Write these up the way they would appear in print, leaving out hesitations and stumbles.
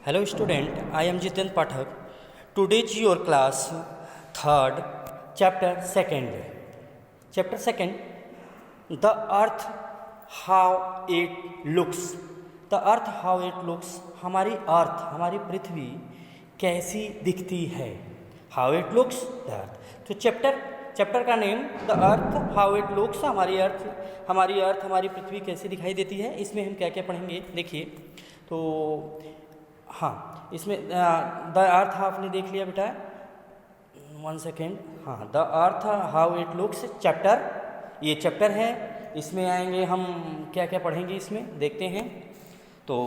Hello student, I am Jiten Pathak. Today's your class third, chapter second. Chapter second, the earth how it looks. The earth how it looks. हमारी अर्थ हमारी पृथ्वी कैसी दिखती है. How it looks the earth. तो chapter का name the earth how it looks. हमारी पृथ्वी कैसी दिखाई देती है. इसमें हम क्या क्या पढ़ेंगे देखिए. तो हाँ, इसमें द अर्थ आपने देख लिया बेटा. 1 सेकेंड. हाँ, the earth how it looks chapter, ये चैप्टर है. इसमें आएंगे हम क्या क्या पढ़ेंगे इसमें देखते हैं. तो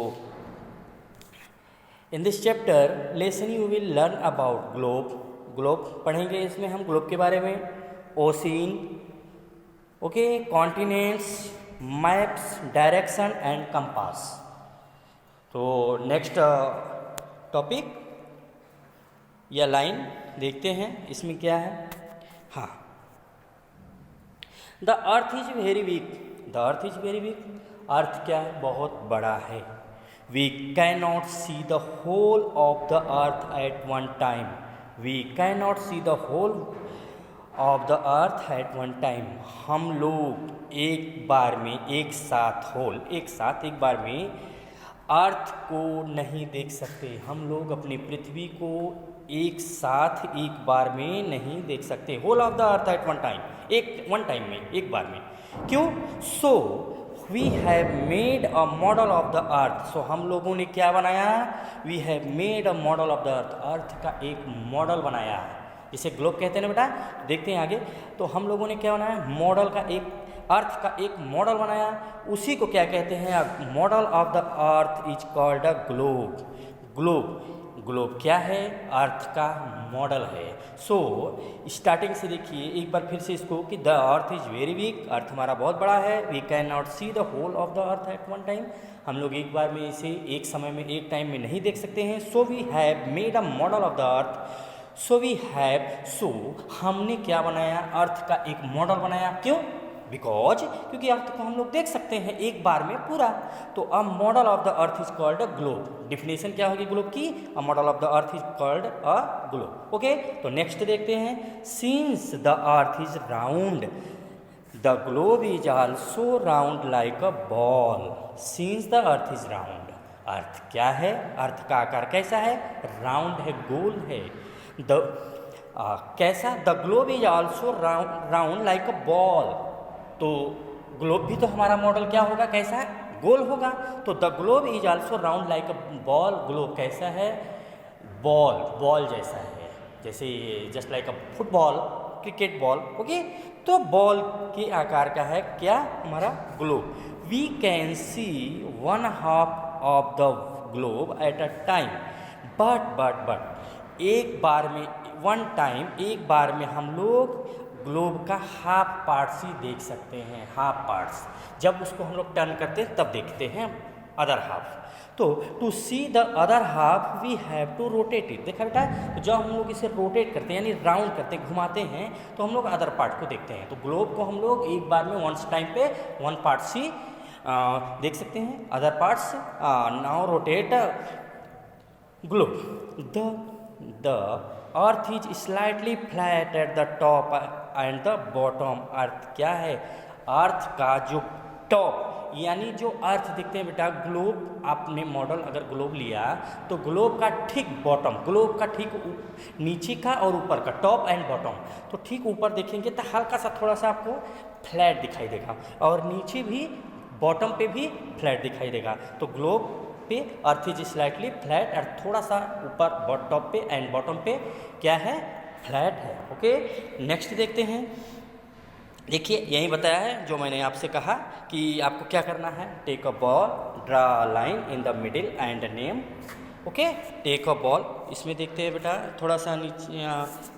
in this chapter lesson you will learn about globe पढ़ेंगे. इसमें हम ग्लोब के बारे में, ocean, okay, continents, maps, direction and compass. तो नेक्स्ट टॉपिक या लाइन देखते हैं इसमें क्या है. हाँ, the earth is very weak. The earth is very weak. Earth क्या है, बहुत बड़ा है. We can not see the whole of the earth at one time. We can not see the whole of the earth at one time. हम लोग एक बार में एक बार में अर्थ को नहीं देख सकते. हम लोग अपनी पृथ्वी को एक साथ एक बार में नहीं देख सकते. Whole of the earth at one time, एक बार में. क्यों? So we have made a model of the earth. So हम लोगों ने क्या बनाया? We have made a model of the earth. Earth का एक मॉडल बनाया है. इसे ग्लोब कहते हैं ना बेटा. देखते हैं आगे. तो हम लोगों ने क्या बनाया? अर्थ का एक मॉडल बनाया. उसी को क्या कहते हैं? Model of the earth is called a globe क्या है? अर्थ का मॉडल है. सो स्टार्टिंग से देखिए एक बार फिर से इसको कि the earth is very weak. Earth हमारा बहुत बड़ा है. We can not see the whole of the earth at one time. हम लोग एक बार में इसे एक समय में एक टाइम में नहीं देख सकते हैं. So we have made a model of the earth. So हमने क्या बनाया? अर्थ का एक मॉडल बनाया. क्यों? क्योंकि अर्थ को हम लोग देख सकते हैं एक बार में पूरा. तो a model of the earth is called a globe. Definition क्या होगी ग्लोब की? A model of the earth is called a globe. Okay, तो नेक्स्ट देखते हैं. Since the earth is round the globe is also round like a ball. Since the earth is round. Earth क्या है? अर्थ का आकार कैसा है? राउंड है, गोल है. कैसा? The globe is also round like a ball. तो ग्लोब भी तो हमारा मॉडल क्या होगा? कैसा है? गोल होगा. तो the globe is also round like a ball. Globe कैसा है? बॉल जैसा है. जैसे just like a football, cricket ball. Okay, तो बॉल के आकार का है क्या हमारा globe. We can see one half of the globe at a time. But एक बार में हम लोग ग्लोब का हाफ पार्ट्स ही देख सकते हैं. हाफ पार्ट्स जब उसको हम लोग टर्न करते हैं तब देखते हैं अदर हाफ. तो to see the other half we have to rotate it. देखा बेटा, तो जब हम लोग इसे रोटेट करते हैं यानी राउंड करते हैं, घुमाते हैं, तो हम लोग अदर पार्ट को देखते हैं. तो ग्लोब को हम लोग एक बार में वन पार्ट्स ही देख सकते हैं. Other parts now rotate globe. The earth is slightly flat at the top and the bottom. Earth क्या है? अर्थ का जो टॉप यानी जो अर्थ दिखते हैं बेटा, ग्लोब आपने मॉडल अगर ग्लोब लिया तो ग्लोब का ठीक बॉटम, ग्लोब का ठीक नीचे का और ऊपर का, टॉप एंड बॉटम. तो ठीक ऊपर देखेंगे तो हल्का सा थोड़ा सा आपको फ्लैट दिखाई देगा और नीचे भी बॉटम पे भी फ्लैट दिखाई देगा. तो ग्लोब पे अर्थ इज स्लाइटली फ्लैट और थोड़ा सा ऊपर टॉप पे एंड बॉटम पे क्या है? फ्लैट है. ओके, नेक्स्ट देखते हैं. देखिए यही बताया है जो मैंने आपसे कहा कि आपको क्या करना है. Take a ball, draw a line in the middle and name. Okay, take a ball. इसमें देखते हैं बेटा थोड़ा सा नीचे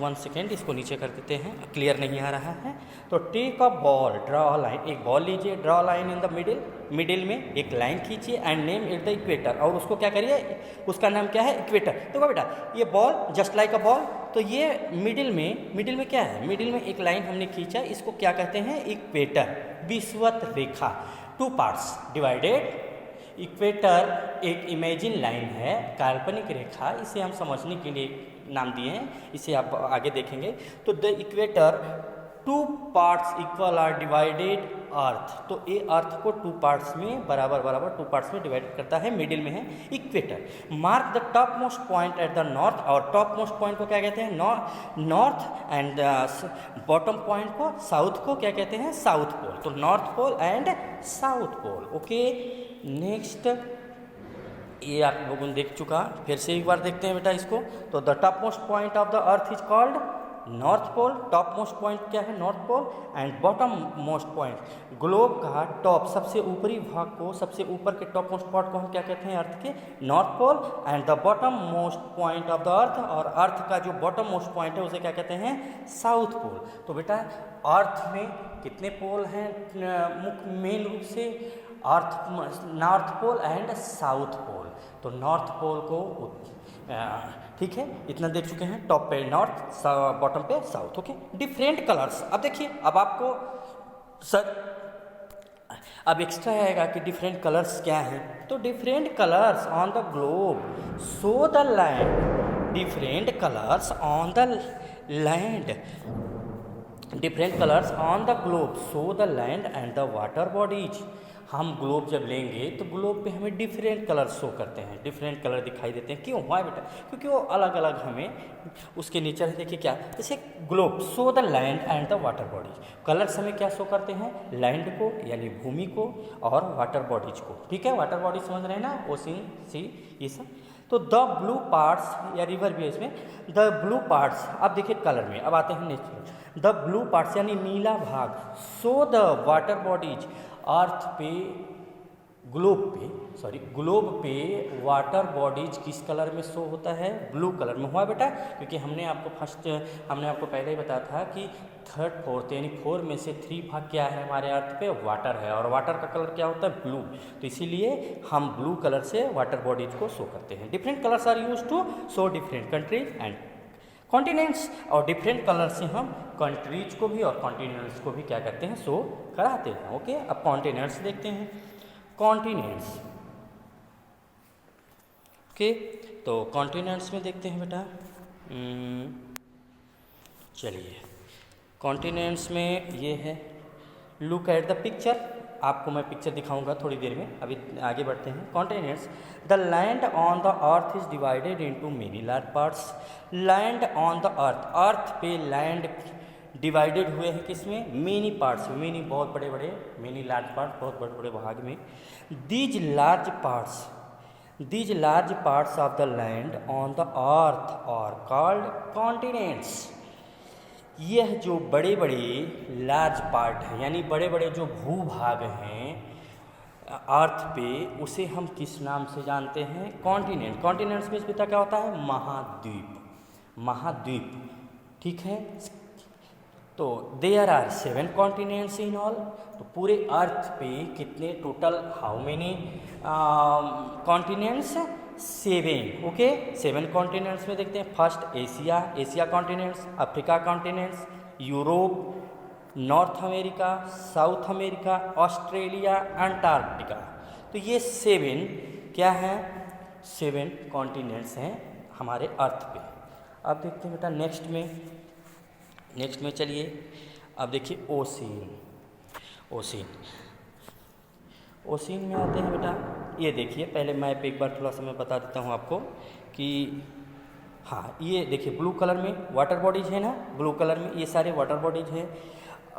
1 सेकेंड इसको नीचे कर देते हैं, क्लियर नहीं आ रहा है. तो take a ball, draw a line. एक बॉल लीजिए, draw line in the middle में एक लाइन खींचिए and name it the equator. और उसको क्या करिए? उसका नाम क्या है? इक्वेटर. देखो बेटा, ये ball just like a ball. तो ये मिडिल में क्या है? मिडिल में एक लाइन हमने खींचा, इसको क्या कहते हैं? इक्वेटर, विषुवत रेखा. 2 पार्ट्स डिवाइडेड इक्वेटर एक इमेजिन लाइन है, काल्पनिक रेखा, इसे हम समझने के लिए नाम दिए हैं, इसे आप आगे देखेंगे। तो the equator two parts equal are divided earth, तो ये अर्थ को टू पार्ट्स में बराबर बराबर टू पार्ट्स में डिवाइड करता है, मिडिल में है equator. Mark the top most point at the north, और टॉप मोस्ट पॉइंट को क्या कहते हैं, नॉर्थ, एंड बॉटम पॉइंट को, साउथ को क्या कहते हैं, साउथ पोल। तो north pole and south pole. Okay, next ये आप लोगों ने देख चुका, फिर से एक बार देखते हैं बेटा इसको। तो the top most point of the earth is called north pole, top most point क्या है, north pole, and bottom most point, globe का टॉप सबसे ऊपरी भाग को, सबसे ऊपर के टॉप मोस्ट पॉइंट को हम क्या कहते हैं, अर्थ के, north pole, and the bottom most point of the earth, और अर्थ का जो बॉटम मोस्ट पॉइंट है उसे क्या कहते हैं, साउथ पोल। तो बेटा अर्थ में कितने पोल हैं मेन रूप से, earth, north pole and south pole. तो नॉर्थ पोल को ठीक है, इतना देख चुके हैं, टॉप पे नॉर्थ, बॉटम पे साउथ। ओके, डिफरेंट कलर्स, अब देखिए, अब आपको सर अब एक्स्ट्रा आएगा कि डिफरेंट कलर्स क्या हैं। तो different colours on the globe show the land, different colours on the land, different colours on the globe show the land and the water bodies. हम ग्लोब जब लेंगे तो ग्लोब पे हमें डिफरेंट कलर शो करते हैं, डिफरेंट कलर दिखाई देते हैं। क्यों हुआ बेटा, क्योंकि वो अलग अलग हमें उसके नेचर है। देखिए क्या, जैसे globe show the land and the water bodies, colours हमें क्या शो करते हैं, लैंड को यानी भूमि को, और वाटर बॉडीज को। ठीक है, वाटर बॉडीज समझ रहे हैं ना, ओशन, सी, ये सब। तो द ब्लू पार्ट्स या रिवर भी है इसमें, द ब्लू पार्ट्स, अब देखिए कलर में, अब आते हैं नेचुरल, द ब्लू पार्ट्स यानी नीला भाग, शो द वाटर बॉडीज, अर्थ पे, ग्लोब पे वाटर बॉडीज किस कलर में शो होता है, ब्लू कलर में। हुआ बेटा, क्योंकि हमने आपको पहले ही बताया था कि थर्ड फोर्थ यानी 4 में से 3 भाग क्या है हमारे अर्थ पे, वाटर है, और वाटर का कलर क्या होता है, ब्लू। तो इसीलिए हम ब्लू कलर से वाटर बॉडीज को शो करते हैं। Different colours are used to show different countries and continents, और डिफरेंट कलर से हम कंट्रीज को भी और कॉन्टिनेंट्स को भी क्या करते हैं, शो कराते हैं। ओके, अब कॉन्टिनेंट्स देखते हैं, कॉन्टिनेंट्स। ओके, तो कॉन्टिनेंट्स में देखते हैं बेटा, चलिए कॉन्टिनेंट्स में ये है, लुक एट द पिक्चर, आपको मैं पिक्चर दिखाऊंगा थोड़ी देर में, अभी आगे बढ़ते हैं। Continents, the land on the earth is divided into many large parts, land on the earth, earth पे लैंड डिवाइडेड हुए हैं किसमें, मेनी पार्ट्स में, मेनी बहुत बड़े बड़े, मेनी लार्ज पार्ट बहुत बड़े बड़े भाग में। These large parts of the land on the earth are called continents. यह जो बड़े बड़े लार्ज पार्ट हैं यानी बड़े बड़े जो भूभाग हैं अर्थ पे, उसे हम किस नाम से जानते हैं, कॉन्टिनेंट। कॉन्टिनेंट्स में बेटा क्या होता है, महाद्वीप, महाद्वीप। ठीक है, तो there are 7 continents in all, तो पूरे अर्थ पे कितने total, how many continents, 7। Okay, 7 continents में देखते हैं। First Asia continents, Africa continents, Europe, North America, South America, Australia, Antarctica. तो ये 7 क्या हैं, 7 कॉन्टिनेंट्स हैं हमारे अर्थ पे। अब देखते हैं बेटा नेक्स्ट में चलिए, अब देखिए ओशिन में आते हैं बेटा। ये देखिए, पहले मैप एक बार थोड़ा सा मैं बता देता हूँ आपको कि हाँ, ये देखिए ब्लू कलर में वाटर बॉडीज है ना, ब्लू कलर में ये सारे वाटर बॉडीज हैं।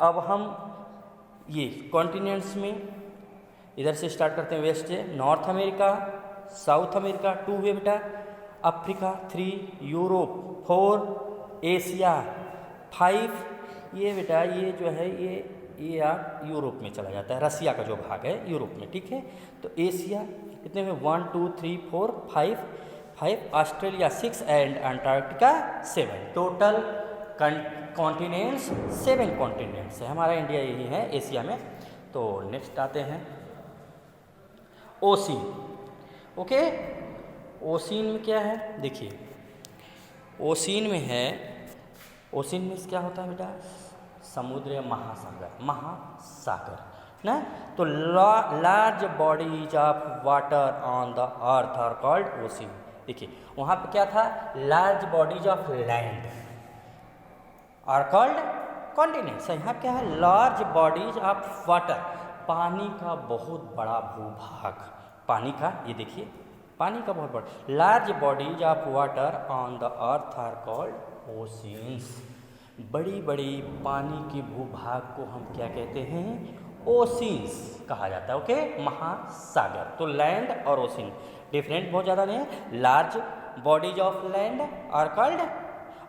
अब हम ये कॉन्टिनेंट्स में इधर से स्टार्ट करते हैं, वेस्ट है, नॉर्थ अमेरिका, साउथ अमेरिका 2 है बेटा, अफ्रीका 3, यूरोप 4, एशिया 5। ये बेटा ये जो है ये आप यूरोप में चला जाता है, रसिया का जो भाग है यूरोप में। ठीक है, तो एशिया कितने में, 1 2 3 4 5, Australia 6 and Antarctica 7। Total continents 7 continents है, हमारा इंडिया यही है एशिया में। तो नेक्स्ट आते हैं ओशिन। ओके, ओशिन में क्या है, देखिए ओशिन में क्या होता है बेटा, समुद्र या महासागर। ना। तो large bodies of water on the earth are called ocean. देखिए वहाँ पे क्या था, large bodies of land are called continents. यहाँ क्या है, लार्ज बॉडीज ऑफ वाटर, पानी का बहुत बड़ा भूभाग, पानी का, ये देखिए पानी का बहुत बड़ा, large bodies of water on the earth are called oceans. बड़ी बड़ी पानी के भूभाग को हम क्या कहते हैं, ओशियंस कहा जाता है। ओके, महासागर। तो लैंड और ओशियन डिफरेंट बहुत ज़्यादा नहीं है। Large bodies of land are called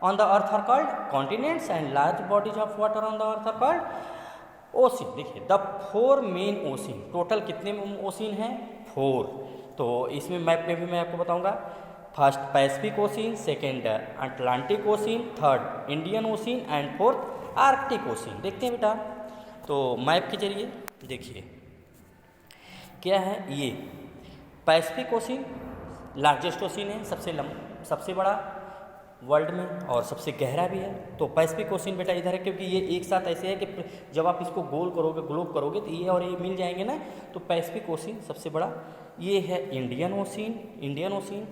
on the earth are called continents and large bodies of water on the earth are called ocean. देखिए द 4 मेन ओशियन, टोटल कितने ocean हैं, 4। तो इसमें मैप में भी मैं आपको बताऊंगा। First Pacific ocean, second Atlantic ocean, third Indian ocean and fourth Arctic ocean. देखते हैं बेटा, तो मैप के जरिए देखिए क्या है, ये पैसिफिक ओशियन लार्जेस्ट ओशियन है, सबसे बड़ा वर्ल्ड में और सबसे गहरा भी है। तो पैसिफिक ओशियन बेटा इधर है, क्योंकि ये एक साथ ऐसे है कि जब आप इसको गोल करोगे, ग्लोब करोगे, तो ये और ये मिल जाएंगे ना। तो पैसिफिक ओशियन सबसे बड़ा, ये है इंडियन ओशियन,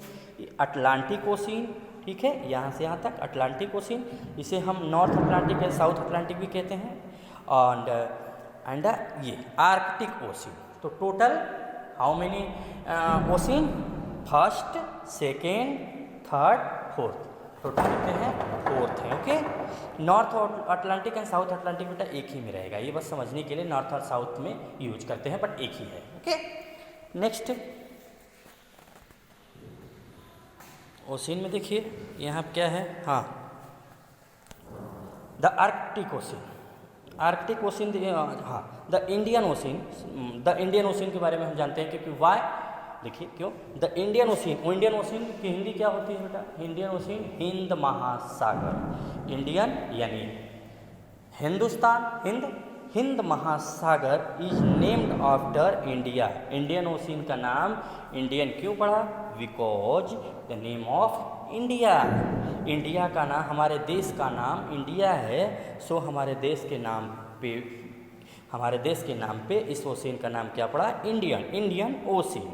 अटलांटिक ओशियन, ठीक है, यहाँ से यहाँ तक अटलांटिक ओशियन, इसे हम नॉर्थ अटलांटिक या साउथ अटलांटिक भी कहते हैं। एंड ये आर्कटिक ओशियन। तो total how many ocean, first, second, third, fourth, total कितने हैं, 4th हैं। Okay, north Atlantic and south Atlantic बेटा एक ही में रहेगा, ये बस समझने के लिए नॉर्थ और साउथ में यूज करते हैं, बट एक ही है। ओके, नेक्स्ट ओशियन में देखिए यहाँ क्या है, हाँ, द आर्कटिक ओशियन, हाँ, द इंडियन ओशियन के बारे में हम जानते हैं, क्योंकि वाई, देखिए क्यों, द इंडियन ओशियन की हिंदी क्या होती है बेटा, इंडियन ओशियन हिंद महासागर। इंडियन यानी हिंदुस्तान, हिंद महासागर is named after India. Indian ocean का नाम इंडियन क्यों पड़ा, because the name of India का नाम, हमारे देश का नाम इंडिया है, सो हमारे देश के नाम पे इस ओशियन का नाम क्या पड़ा, इंडियन ओशियन।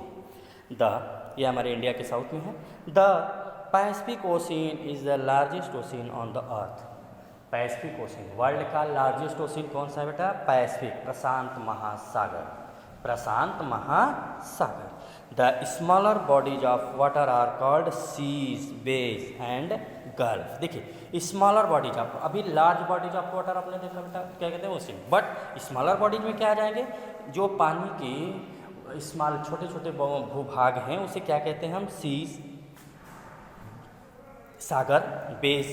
ये हमारे इंडिया के साउथ में है। The Pacific Ocean is the largest ocean on the earth. Pacific Ocean, world का लार्जेस्ट ओशियन कौन सा है बेटा, पैसिफिक, प्रशांत महासागर। The smaller bodies of water are called seas, bays and gulf. देखिए स्मॉलर बॉडीज ऑफ, अभी लार्ज बॉडीज ऑफ वाटर आपने देखा बेटा क्या कहते हैं, ओशियन, बट स्मॉलर बॉडीज में क्या आ जाएंगे, जो पानी की स्मॉल छोटे भूभाग हैं, उसे क्या कहते हैं हम, सीज, सागर, बेस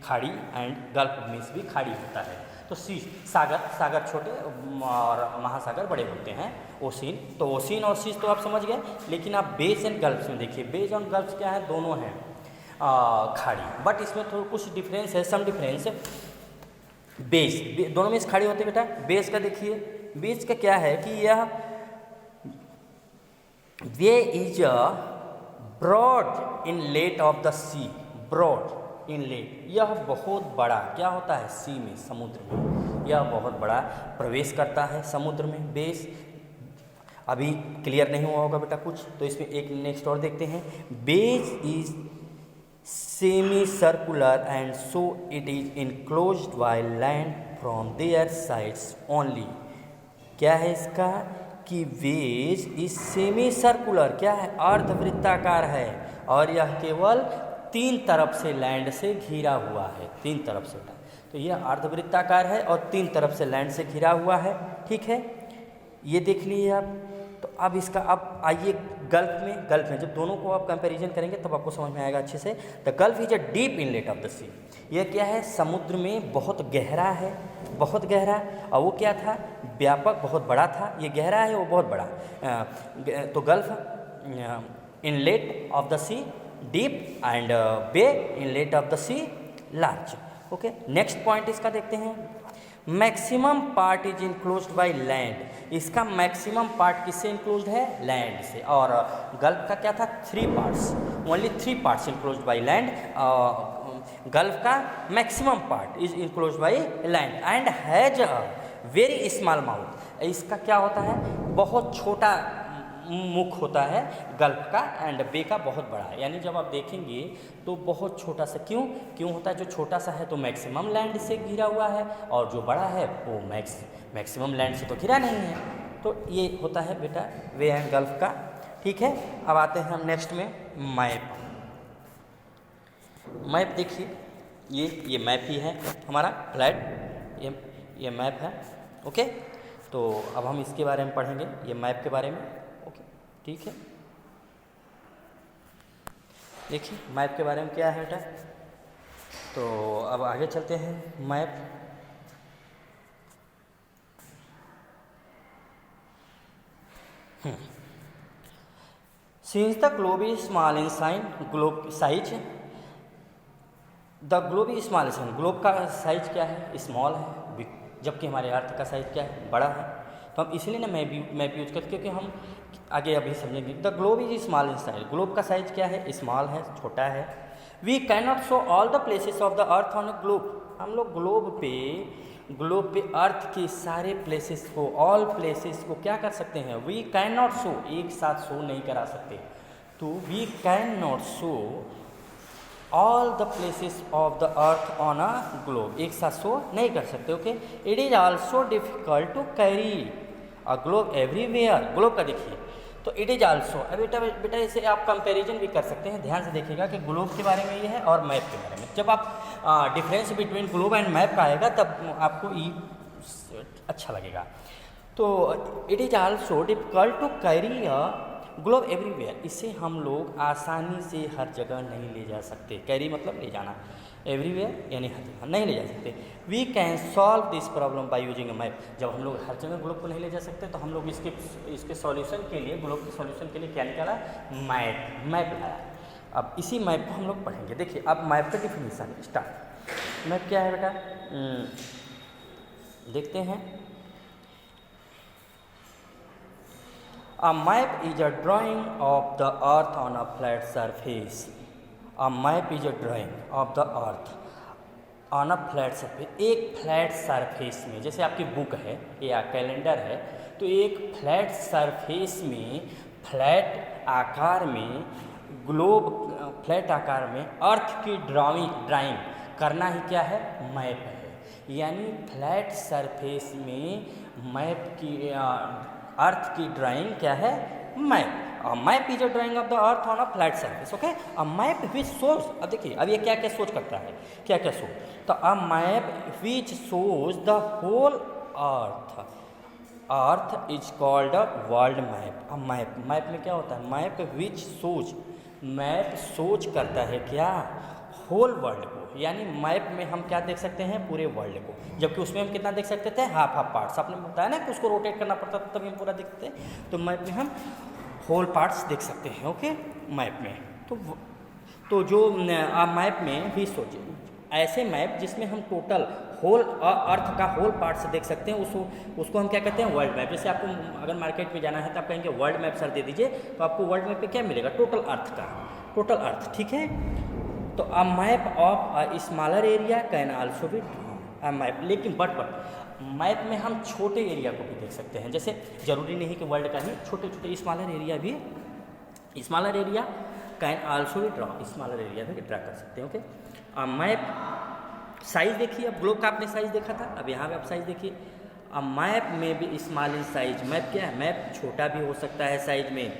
खाड़ी एंड गल्फ मीन्स भी खाड़ी होता है। तो सी सागर छोटे और महासागर बड़े होते हैं, ओशियन। तो ओशियन और सीज तो आप समझ गए, लेकिन आप बेस एंड गल्फ्स में देखिए, बेस और गल्फ्स क्या है, दोनों हैं खाड़ी, बट इसमें थोड़ा कुछ डिफरेंस है, सम डिफरेंस। बेस दोनों में खाड़ी होते हैं बेटा। बेस का देखिए, बेस का क्या है कि यह bay is a broad inlet of the sea, broad inlet, यह बहुत बड़ा क्या होता है, सी में, समुद्र में, यह बहुत बड़ा प्रवेश करता है समुद्र में। बेस अभी क्लियर नहीं हुआ होगा बेटा कुछ, तो इसमें एक नेक्स्ट और देखते हैं। Base is semi circular and so it is enclosed by land from there sides only. क्या है इसका कि बेस इज सेमी सर्कुलर, क्या है, अर्धवृत्ताकार है, और यह केवल 3 तरफ से लैंड से घिरा हुआ है, 3 तरफ से। तो यह अर्धवृत्ताकार है और 3 तरफ से लैंड से घिरा हुआ है, ठीक है, ये देख लीजिए आप। तो अब इसका, अब आइए गल्फ में जब दोनों को आप कंपैरिजन करेंगे तब आपको समझ में आएगा अच्छे से। The gulf is a deep inlet of the sea, यह क्या है, समुद्र में बहुत गहरा है, बहुत गहरा, और वो क्या था, व्यापक, बहुत बड़ा था, ये गहरा है, वो बहुत बड़ा। तो gulf inlet of the sea deep and bay inlet of the sea large. Okay, next point इसका देखते हैं। Maximum part is enclosed by land, इसका मैक्सिमम पार्ट किससे इनक्लोज्ड है, लैंड से। और गल्फ का क्या था, 3 parts, only 3 parts enclosed by land. Gulf का maximum part is enclosed by land and has a very small mouth, इसका क्या होता है, बहुत छोटा मुख होता है गल्फ का, एंड बे का बहुत बड़ा है। यानी जब आप देखेंगे तो बहुत छोटा सा, क्यों होता है, जो छोटा सा है तो मैक्सिमम लैंड से घिरा हुआ है, और जो बड़ा है वो मैक्सिमम लैंड से तो घिरा नहीं है। तो ये होता है बेटा वे एंड गल्फ का। ठीक है, अब आते हैं हम नेक्स्ट में मैप। मैप देखिए, ये मैप ही है हमारा फ्लैट, ये मैप है। ओके, तो अब हम इसके बारे में पढ़ेंगे, ये मैप के बारे में। ओके, ठीक है, देखिए मैप के बारे में क्या है बेटा। तो अब आगे चलते हैं। Map since the globe is small in size, the globe is small in, globe का साइज क्या है, स्मॉल है, जबकि हमारे अर्थ का साइज क्या है, बड़ा है। तो हम इसलिए ना मैप यूज करते, क्योंकि हम आगे अभी समझेंगे। The globe is small in size, globe का साइज क्या है, स्मॉल है, छोटा है। We can not show all the places of the earth on a globe, हम लोग ग्लोब पे अर्थ के सारे प्लेसेस को, ऑल प्लेसेस को क्या कर सकते हैं, वी कैन नॉट शो, एक साथ शो नहीं करा सकते। तो we can not show all the places of the earth on a globe, एक साथ शो नहीं कर सकते। Okay, it is also difficult to carry a globe everywhere, globe का देखिए, तो इट इज ऑल्सो, अब बेटा इसे आप कंपैरिजन भी कर सकते हैं। ध्यान से देखिएगा कि ग्लोब के बारे में ये है और मैप के बारे में। जब आप difference between globe and map का आएगा तब आपको ये अच्छा लगेगा। तो it is also difficult to carry a globe everywhere, इसे हम लोग आसानी से हर जगह नहीं ले जा सकते। कैरी मतलब ले जाना, एवरीवेयर यानी हर जगह नहीं ले जा सकते। We can solve this problem by using a map, जब हम लोग हर जगह ग्लोब को नहीं ले जा सकते तो हम लोग इसके सॉल्यूशन के लिए, ग्लोब के सॉल्यूशन के लिए क्या निकाला, मैप लाया। अब इसी मैप को हम लोग पढ़ेंगे। देखिए अब मैप का डिफिनीसन स्टार्ट। मैप क्या है बेटा, देखते हैं। A map is a drawing of the earth on a flat surface. A map is a drawing of the earth on a flat surface. एक फ्लैट सरफेस में, जैसे आपकी बुक है या कैलेंडर है, तो एक फ्लैट सरफेस में, फ्लैट आकार में, ग्लोब फ्लैट आकार में अर्थ की ड्राइंग करना ही क्या है, मैप है। यानी फ्लैट सरफेस में मैप की अर्थ की ड्राइंग क्या है, map. Map is a drying of the earth on a flat surface. Okay, a map which shows, अब देखिए अब ये क्या क्या सोच करता है, क्या क्या शो, तो a map which shows the whole earth is called a world map. Map में क्या होता है, मैप विच शोज, मैप सोच करता है क्या, होल वर्ल्ड को। यानी मैप में हम क्या देख सकते हैं, पूरे वर्ल्ड को, जबकि उसमें हम कितना देख सकते थे, हाफ पार्ट्स। आपने बताया ना कि उसको रोटेट करना पड़ता था तभी हम पूरा देखते हैं, तो मैप में हम होल पार्ट्स देख सकते हैं। ओके, मैप में तो जो मैप में भी सोचिए, ऐसे मैप जिसमें हम टोटल होल अर्थ का होल पार्ट से देख सकते हैं, उसको हम क्या कहते हैं, वर्ल्ड मैप। जैसे आपको अगर मार्केट में जाना है तो आप कहेंगे वर्ल्ड मैप सर दे दीजिए, तो आपको वर्ल्ड मैप पे क्या मिलेगा, टोटल अर्थ का, टोटल अर्थ। ठीक है, तो a map of a smaller area can also be a map. लेकिन बट मैप में हम छोटे एरिया को भी देख सकते हैं, जैसे जरूरी नहीं कि वर्ल्ड का ही, छोटे छोटे स्मॉलर एरिया भी, smaller area can also be draw, smaller area भी ड्रा कर सकते हैं। ओके, मैप साइज देखिए, अब ग्लोब का आपने साइज देखा था, अब यहाँ पे आप साइज देखिए। अब मैप में भी स्मॉल इन साइज, मैप क्या है, मैप छोटा भी हो सकता है साइज में,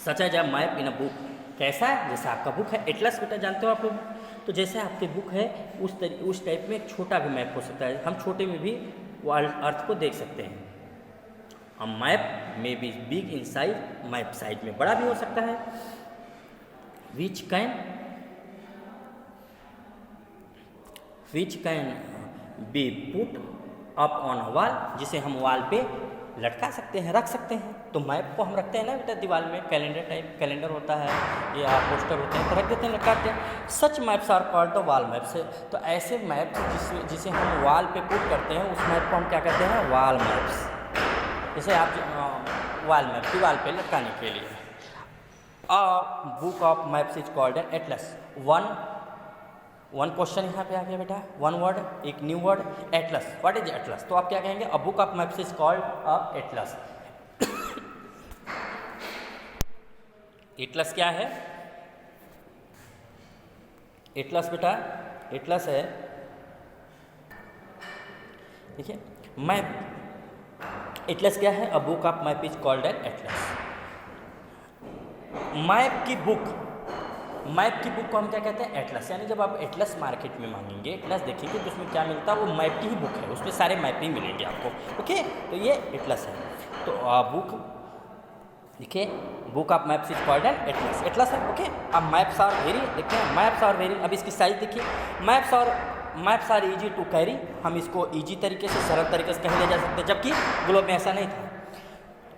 सच है। जब मैप इन अ बुक, कैसा है, जैसे आपका बुक है एटलस, बेटा जानते हो आप लोग, तो जैसे आपकी बुक है उस टाइप में एक छोटा भी मैप हो सकता है, हम छोटे में भी अर्थ को देख सकते हैं। हम मैप में भी big in size, map size में बड़ा भी हो सकता है। Which can be put up on a wall, जिसे हम वॉल पे लटका सकते हैं, रख सकते हैं। तो मैप को हम रखते हैं ना बेटा दीवार में, कैलेंडर होता है या पोस्टर होते हैं, तो रख देते हैं, लटकाते हैं। Such maps are called the wall maps. तो ऐसे मैप जिसे हम वॉल पे पुट करते हैं, उस मैप को हम क्या कहते हैं, वॉल मैप्स। जैसे आप वॉल मैप दीवार पे लटकाने के लिए। A book of maps is called an Atlas. One one question यहाँ पे आ गया बेटा, वन वर्ड, एक new word, Atlas. What is Atlas? तो आप क्या कहेंगे? A book of maps is called a Atlas. Atlas क्या है? एटलस बेटा, एटलस है, देखिए मैप। एटलस क्या है? A book of map is called an Atlas. Map की बुक, मैप की बुक को हम क्या कहते हैं? एटलस। यानी जब आप एटलस मार्केट में मांगेंगे, एटलस देखेंगे तो उसमें क्या मिलता है? वो मैप की ही बुक है, उसमें सारे मैप ही मिलेंगे आपको। ओके, तो ये एटलस है। तो बुक देखिए, book of maps is called an atlas, atlas है। ओके, अब मैप्स आर वेरी, देखते हैं मैप्स आर वेरी। अब इसकी साइज देखिए, maps are easy to carry. हम इसको इजी तरीके से, सरल तरीके से कहीं ले जा सकते हैं, जबकि ग्लोब में ऐसा नहीं था।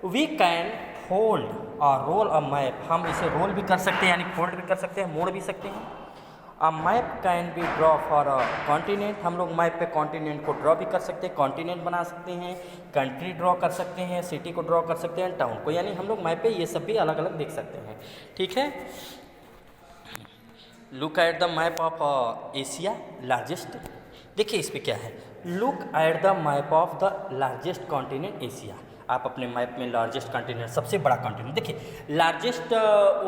वी कैन फोल्ड और रोल अ मैप, हम इसे रोल भी कर सकते हैं, यानी फोल्ड भी कर सकते हैं, मोड़ भी सकते हैं। A map can be draw for a continent, हम लोग मैप पे कॉन्टिनेंट को ड्रॉ भी कर सकते हैं, कॉन्टिनेंट बना सकते हैं, कंट्री ड्रॉ कर सकते हैं, सिटी को ड्रॉ कर सकते हैं, टाउन को, यानी हम लोग मैप पे ये सब भी अलग अलग देख सकते हैं। ठीक है, look at the map of Asia largest. देखिए इस पे क्या है, look at the map of the largest continent Asia. आप अपने मैप में लार्जेस्ट कॉन्टिनेंट, सबसे बड़ा कॉन्टिनेंट देखिए, लार्जेस्ट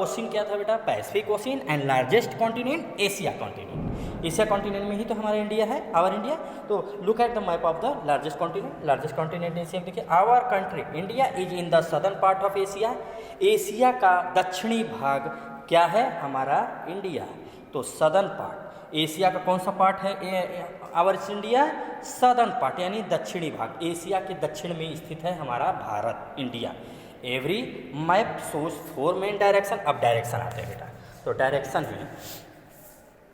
ओशन क्या था बेटा? Pacific ocean. And largest continent Asia continent. Asia continent में ही तो हमारा इंडिया है, आवर इंडिया। तो look at the map of the largest continent, largest continent Asia. देखिए, our country India is in the southern part of Asia. Asia का दक्षिणी भाग क्या है? हमारा इंडिया। तो सदर्न पार्ट, एशिया का कौन सा पार्ट है? आवर इंडिया सदर्न पार्ट, यानी दक्षिणी भाग। एशिया के दक्षिण में स्थित है हमारा भारत, India. Every map shows 4 main direction. अब डायरेक्शन आते हैं बेटा, तो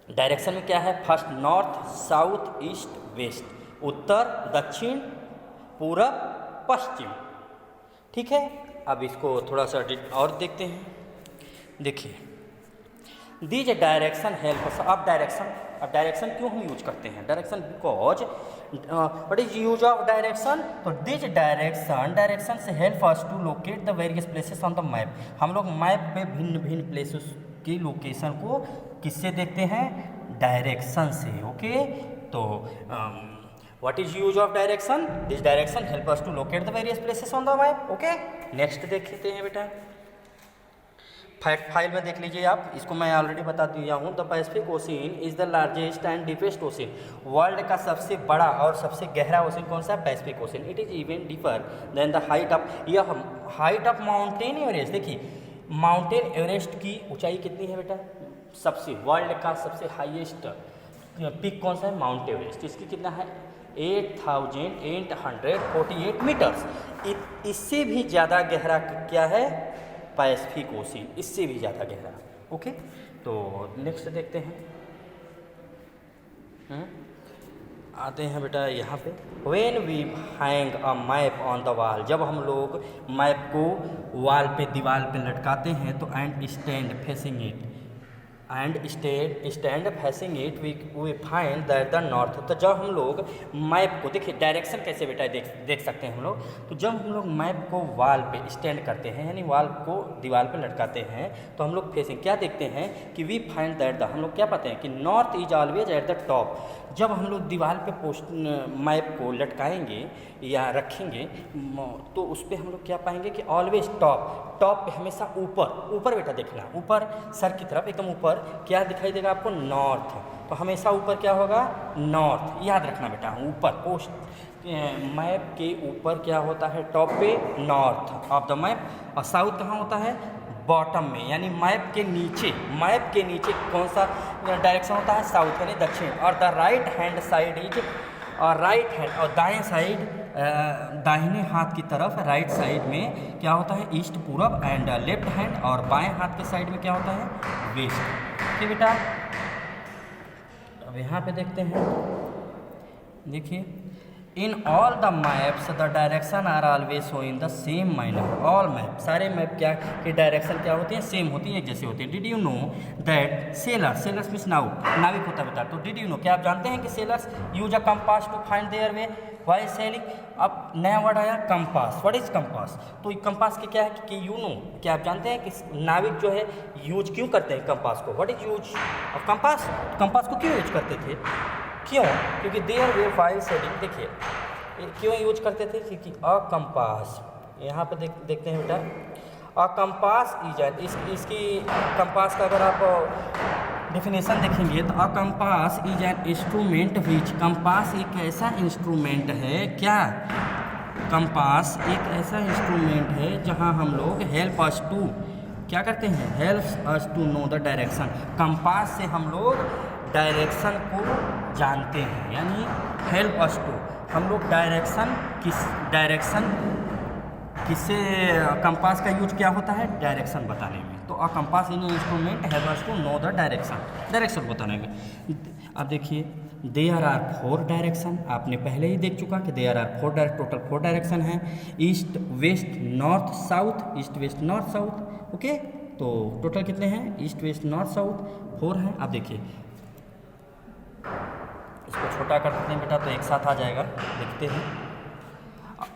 डायरेक्शन में क्या है? First north, south, east, west, उत्तर, दक्षिण, पूरब, पश्चिम। ठीक है, अब इसको थोड़ा सा और देखते हैं। देखिए, दीज डायरेक्शन हेल्प अस। अब डायरेक्शन क्यों हम यूज करते हैं? Direction because what is use of direction? तो दिस डायरेक्शन से help us to locate the various places on the map. हम लोग मैप पे भिन्न भिन्न प्लेसेस की लोकेशन को किससे देखते हैं? डायरेक्शन से। ओके, तो what is use of direction? This direction help us to locate the various places on the map. Okay, next देखते हैं बेटा, फैक्ट फाइल में देख लीजिए आप, इसको मैं ऑलरेडी बता दिया हूँ। The Pacific ocean is the largest and deepest ocean. World का सबसे बड़ा और सबसे गहरा ओशन कौन सा है? Pacific ocean. It is even deeper than the height of, यह हाइट ऑफ माउंटेन एवरेस्ट। देखिए, माउंटेन एवरेस्ट की ऊंचाई कितनी है बेटा? सबसे वर्ल्ड का सबसे हाईएस्ट पीक कौन सा है? Mount Everest. इसकी कितना है? 8848 मीटर्स। इससे भी ज़्यादा गहरा क्या है? पैसिफिक ओशन, इससे भी ज़्यादा गहरा। ओके, तो नेक्स्ट देखते हैं। आते हैं बेटा यहाँ पे, when we hang a map on the wall. जब हम लोग मैप को वॉल पे, दीवार पे लटकाते हैं तो and stand facing it, we find that the north. तो जब हम लोग मैप को, देखिए डायरेक्शन कैसे बेटा देख सकते हैं हम लोग। तो जब हम लोग मैप को वॉल पे स्टैंड करते हैं, यानी वॉल को दीवार पे लटकाते हैं, तो हम लोग फेसिंग क्या देखते हैं कि वी फाइंड दैट द, हम लोग क्या पाते हैं कि north is always at the top. जब हम लोग दीवार पे मैप को लटकाएंगे या रखेंगे तो उस पर हम लोग क्या पाएंगे कि ऑलवेज टॉप पे हमेशा ऊपर बेटा देखना, ऊपर सर की तरफ एकदम ऊपर क्या दिखाई देगा आपको? नॉर्थ। तो हमेशा ऊपर क्या होगा? नॉर्थ। याद रखना बेटा, ऊपर पोस्ट मैप के ऊपर क्या होता है? टॉप पे नॉर्थ ऑफ द मैप। और साउथ कहाँ होता है? बॉटम में, यानी मैप के नीचे कौन सा डायरेक्शन होता है? साउथ, यानी दक्षिण। और the right hand side is, और राइट हैंड और दाएं साइड, दाहिने हाथ की तरफ राइट साइड में क्या होता है? ईस्ट, पूरब। एंड लेफ्ट हैंड और बाएं हाथ के साइड में क्या होता है? वेस्ट। ठीक बेटा, अब यहाँ पे देखते हैं। देखिए, in all the maps the direction are always show in the same manner. All map, सारे मैप क्या की डायरेक्शन क्या होती है, सेम होती है, एक जैसे होती है। Did you know that sellers, sellers means now, नाविक होता है बता। तो डिड यू नो, क्या आप जानते हैं कि sailors use a compass to find their way by sailing. अब नया वर्ड आया कंपास। What is compass? तो कंपास के क्या है कि यू नो, क्या आप जानते हैं कि नाविक जो है यूज क्यों करते हैं कंपास को? What is use of compass? Compass को क्यों यूज करते थे? क्यों? क्योंकि देयर वे वाई सेलिंग, देखिए क्यों यूज करते थे, क्योंकि अ कंपास, यहाँ पे देखते हैं बेटा, अ कंपास इज एन, इसकी कंपास का अगर आप डेफिनेशन देखेंगे तो a compass is an instrument which, compass एक ऐसा इंस्ट्रूमेंट है, क्या कंपास एक ऐसा इंस्ट्रूमेंट है जहां हम लोग हेल्प अस टू, क्या करते हैं, help us to know the direction. Compass से हम लोग डायरेक्शन को जानते हैं, यानी हेल्प अस टू, हम लोग डायरेक्शन किससे, कंपास का यूज क्या होता है, डायरेक्शन बताने में। तो a compass in instrument help us to know the direction बताने में। अब देखिए देयर आर 4 डायरेक्शन, आपने पहले ही देख चुका कि देयर आर 4 टोटल 4 डायरेक्शन है, east west north south, east west north south. Okay, तो टोटल कितने हैं, ईस्ट वेस्ट नॉर्थ साउथ 4 हैं। अब देखिए इसको छोटा कर देते हैं बेटा तो एक साथ आ जाएगा, देखते हैं।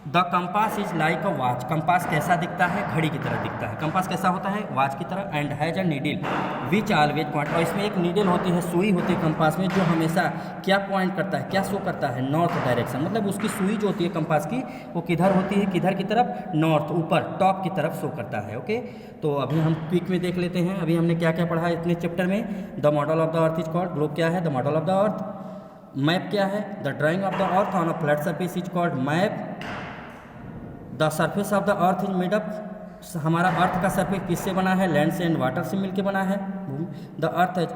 The compass is like a watch, compass कैसा दिखता है, घड़ी की तरह दिखता है। कंपास कैसा होता है, वॉच की तरह। And has a needle which always point, और इसमें एक नीडल होती है, सुई होती है कंपास में, जो हमेशा क्या पॉइंट करता है, क्या शो करता है, नॉर्थ डायरेक्शन। मतलब उसकी सुई जो होती है कंपास की, वो किधर होती है, किधर की तरफ, नॉर्थ, ऊपर टॉप की तरफ शो करता है। ओके, तो अभी हम क्विक में देख लेते हैं। अभी हमने क्या क्या पढ़ा है इतने चैप्टर में। The model of the earth is called, globe क्या है, the model of the earth. Map क्या है, the drying of the earth on a flat surface is called map. The surface of the earth is made up, हमारा अर्थ का surface किससे बना है, land से एंड वाटर से मिलके बना है। द अर्थ है,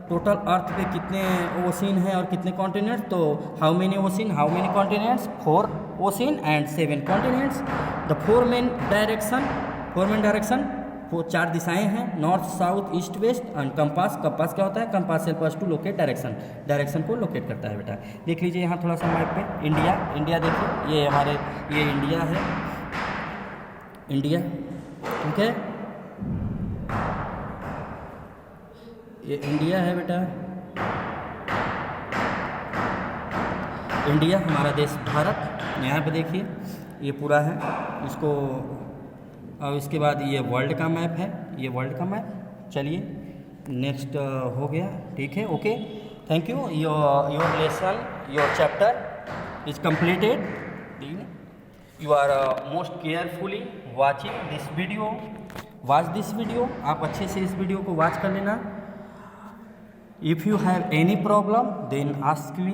टोटल अर्थ पे कितने ओशियन हैं और कितने कॉन्टिनेंट्स, तो how many ocean, how many continents, 4 ocean and 7 continents. The 4 main direction, वो 4 दिशाएं हैं, north south east west. And compass, compass क्या होता है, compass help us to locate direction को लोकेट करता है बेटा। देख लीजिए यहाँ थोड़ा सा मैप पे, इंडिया देखिए, ये हमारे ये इंडिया है, इंडिया, ठीक है, ये इंडिया है बेटा, इंडिया हमारा देश भारत। यहाँ पे देखिए ये पूरा है, इसको, और इसके बाद ये वर्ल्ड का मैप है, ये वर्ल्ड का मैप। चलिए नेक्स्ट हो गया, ठीक है, okay, thank you. Your lesson, your chapter is completed. You are most carefully watching this video, watch this video, आप अच्छे से इस वीडियो को वॉच कर लेना। If you have any problem then ask me.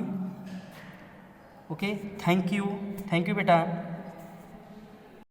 Okay, thank you बेटा।